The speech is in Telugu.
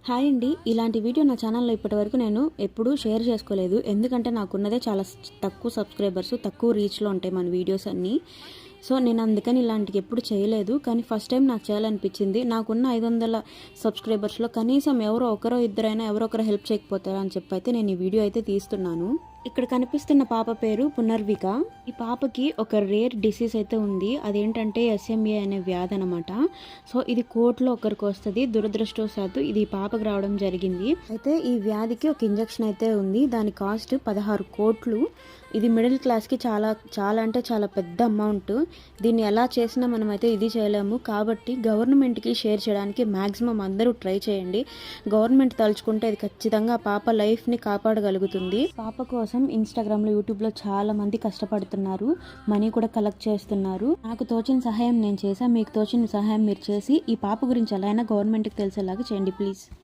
హాయ్ అండి. ఇలాంటి వీడియో నా ఛానల్లో ఇప్పటివరకు నేను ఎప్పుడూ షేర్ చేసుకోలేదు. ఎందుకంటే నాకున్నదే చాలా తక్కువ సబ్స్క్రైబర్స్, తక్కువ రీచ్లో ఉంటాయి మన వీడియోస్ అన్నీ. సో నేను అందుకని ఇలాంటివి ఎప్పుడు చేయలేదు. కానీ ఫస్ట్ టైం నాకు చేయాలనిపించింది. నాకున్న 500 సబ్స్క్రైబర్స్లో కనీసం ఎవరో ఒకరో ఇద్దరైనా ఎవరో ఒకరు హెల్ప్ చేయకపోతారా అని చెప్పి అయితే నేను ఈ వీడియో అయితే తీస్తున్నాను. ఇక్కడ కనిపిస్తున్న పాప పేరు పునర్విక. ఈ పాపకి ఒక రేర్ డిసీజ్ అయితే ఉంది. అదేంటంటే SMA అనే వ్యాధి అనమాట. సో ఇది కోట్లో ఒకరికి వస్తుంది. దురదృష్టవశాత్తు ఇది పాపకు రావడం జరిగింది. అయితే ఈ వ్యాధికి ఒక ఇంజెక్షన్ అయితే ఉంది. దాని కాస్ట్ 16 కోట్లు. ఇది మిడిల్ క్లాస్కి చాలా చాలా అంటే చాలా పెద్ద అమౌంట్. దీన్ని ఎలా చేసినా మనమైతే ఇది చేయలేము. కాబట్టి గవర్నమెంట్కి షేర్ చేయడానికి మ్యాక్సిమం అందరూ ట్రై చేయండి. గవర్నమెంట్ తలుచుకుంటే ఇది ఖచ్చితంగా పాప లైఫ్ని కాపాడగలుగుతుంది. పాప కోసం ఇన్స్టాగ్రామ్లో, యూట్యూబ్లో చాలా మంది కష్టపడుతున్నారు. మనీ కూడా కలెక్ట్ చేస్తున్నారు. నాకు తోచిన సహాయం నేను చేశాను. మీకు తోచిన సహాయం మీరు చేసి ఈ పాప గురించి ఎలా అయినా గవర్నమెంట్కి తెలిసేలాగా చేయండి ప్లీజ్.